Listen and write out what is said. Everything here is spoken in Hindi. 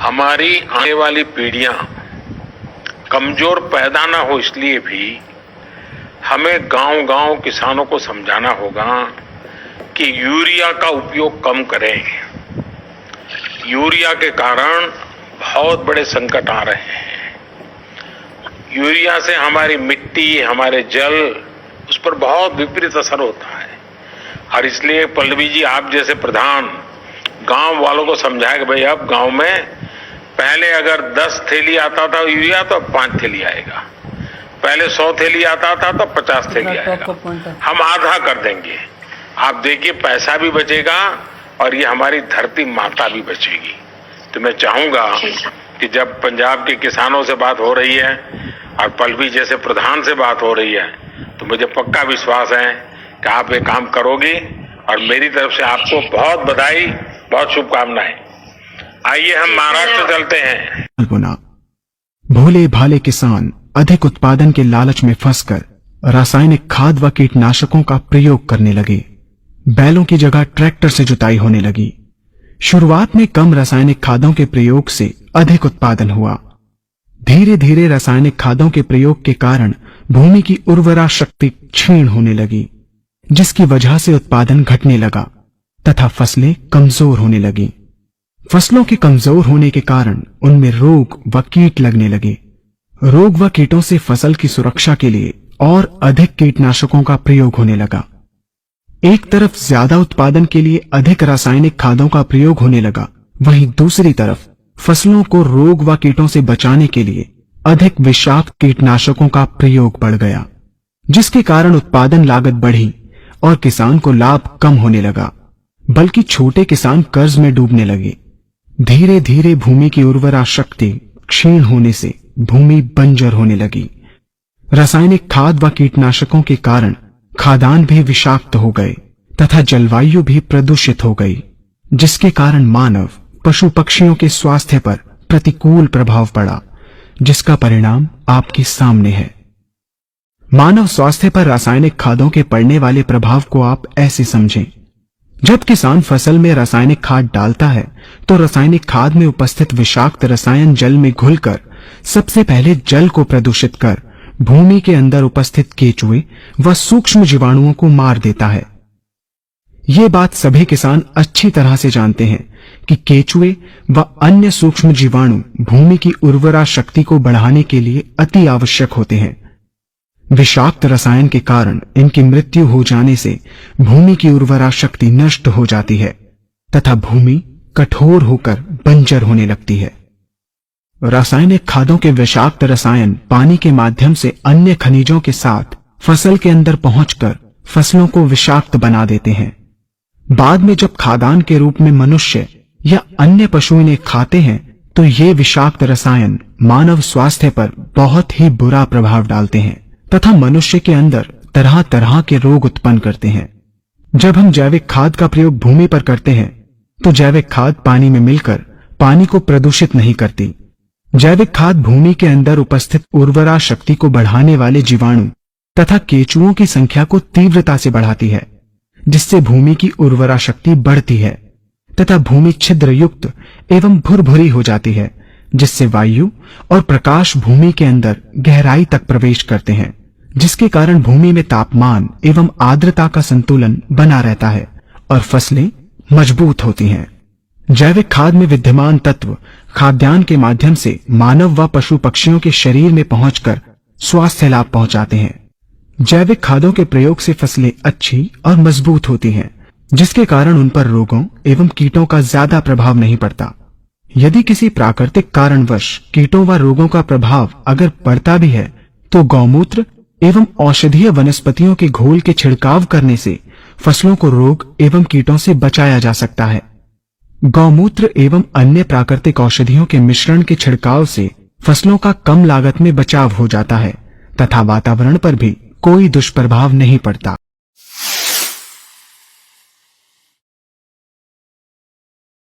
हमारी आने वाली पीढ़ियां कमजोर पैदा ना हो, इसलिए भी हमें गांव-गांव किसानों को समझाना होगा कि यूरिया का उपयोग कम करें। यूरिया के कारण बहुत बड़े संकट आ रहे हैं। यूरिया से हमारी मिट्टी, हमारे जल, उस पर बहुत विपरीत असर होता है। और इसलिए पल्लवी जी, आप जैसे प्रधान गांव वालों को समझाए कि भाई अब गांव में पहले अगर 10 थैली आता था यूरिया तो अब 5 थैली आएगा, पहले 100 थैली आता था तो 50 थैली आएगा। हम आधा कर देंगे। आप देखिए, पैसा भी बचेगा और ये हमारी धरती माता भी बचेगी। तो मैं चाहूंगा कि जब पंजाब के किसानों से बात हो रही है और पल्लवी जैसे प्रधान से बात हो रही है, तो मुझे पक्का विश्वास है कि आप ये काम करोगी। और मेरी तरफ से आपको बहुत बधाई, बहुत शुभकामनाएं। आइए हम महाराष्ट्र चलते हैं। भोले भाले किसान अधिक उत्पादन के लालच में फंसकर रासायनिक खाद व कीटनाशकों का प्रयोग करने लगे। बैलों की जगह ट्रैक्टर से जुताई होने लगी। शुरुआत में कम रासायनिक खादों के प्रयोग से अधिक उत्पादन हुआ। धीरे धीरे रासायनिक खादों के प्रयोग के कारण भूमि की उर्वरा शक्ति क्षीण होने लगी, जिसकी वजह से उत्पादन घटने लगा तथा फसलें कमजोर होने लगी। फसलों के कमजोर होने के कारण उनमें रोग व कीट लगने लगे। रोग व कीटों से फसल की सुरक्षा के लिए और अधिक कीटनाशकों का प्रयोग होने लगा। एक तरफ ज्यादा उत्पादन के लिए अधिक रासायनिक खादों का प्रयोग होने लगा, वहीं दूसरी तरफ फसलों को रोग व कीटों से बचाने के लिए अधिक विषाक्त कीटनाशकों का प्रयोग बढ़ गया, जिसके कारण उत्पादन लागत बढ़ी और किसान को लाभ कम होने लगा, बल्कि छोटे किसान कर्ज में डूबने लगे। धीरे धीरे भूमि की उर्वरा शक्ति क्षीण होने से भूमि बंजर होने लगी। रासायनिक खाद व कीटनाशकों के कारण खाद्यान्न भी विषाक्त हो गए तथा जलवायु भी प्रदूषित हो गई, जिसके कारण मानव, पशु पक्षियों के स्वास्थ्य पर प्रतिकूल प्रभाव पड़ा, जिसका परिणाम आपके सामने है। मानव स्वास्थ्य पर रासायनिक खादों के पड़ने वाले प्रभाव को आप ऐसे समझें। जब किसान फसल में रासायनिक खाद डालता है तो रासायनिक खाद में उपस्थित विषाक्त रसायन जल में घुलकर सबसे पहले जल को प्रदूषित कर भूमि के अंदर उपस्थित केचुए व सूक्ष्म जीवाणुओं को मार देता है। ये बात सभी किसान अच्छी तरह से जानते हैं कि केचुए व अन्य सूक्ष्म जीवाणु भूमि की उर्वरा शक्ति को बढ़ाने के लिए अति आवश्यक होते हैं। विषाक्त रसायन के कारण इनकी मृत्यु हो जाने से भूमि की उर्वरा शक्ति नष्ट हो जाती है तथा भूमि कठोर होकर बंजर होने लगती है। रासायनिक खादों के विषाक्त रसायन पानी के माध्यम से अन्य खनिजों के साथ फसल के अंदर पहुंचकर फसलों को विषाक्त बना देते हैं। बाद में जब खाद्यान्न के रूप में मनुष्य या अन्य पशु इन्हें खाते हैं तो ये विषाक्त रसायन मानव स्वास्थ्य पर बहुत ही बुरा प्रभाव डालते हैं तथा मनुष्य के अंदर तरह तरह के रोग उत्पन्न करते हैं। जब हम जैविक खाद का प्रयोग भूमि पर करते हैं तो जैविक खाद पानी में मिलकर पानी को प्रदूषित नहीं करती। जैविक खाद भूमि के अंदर उपस्थित उर्वरा शक्ति को बढ़ाने वाले जीवाणु तथा केचुओं की संख्या को तीव्रता से बढ़ाती है, जिससे भूमि की उर्वरा शक्ति बढ़ती है तथा भूमि छिद्र युक्त एवं भुरभुरी हो जाती है, जिससे वायु और प्रकाश भूमि के अंदर गहराई तक प्रवेश करते हैं, जिसके कारण भूमि में तापमान एवं आर्द्रता का संतुलन बना रहता है और फसलें मजबूत होती हैं। जैविक खाद में विद्यमान तत्व खाद्यान्न के माध्यम से मानव व पशु पक्षियों के शरीर में पहुंचकर स्वास्थ्य लाभ पहुंचाते हैं। जैविक खादों के प्रयोग से फसलें अच्छी और मजबूत होती हैं, जिसके कारण उन पर रोगों एवं कीटों का ज्यादा प्रभाव नहीं पड़ता। यदि किसी प्राकृतिक कारणवश कीटों व रोगों का प्रभाव अगर पड़ता भी है तो गौमूत्र एवं औषधीय वनस्पतियों के घोल के छिड़काव करने से फसलों को रोग एवं कीटों से बचाया जा सकता है। गौमूत्र एवं अन्य प्राकृतिक औषधियों के मिश्रण के छिड़काव से फसलों का कम लागत में बचाव हो जाता है तथा वातावरण पर भी कोई दुष्प्रभाव नहीं पड़ता।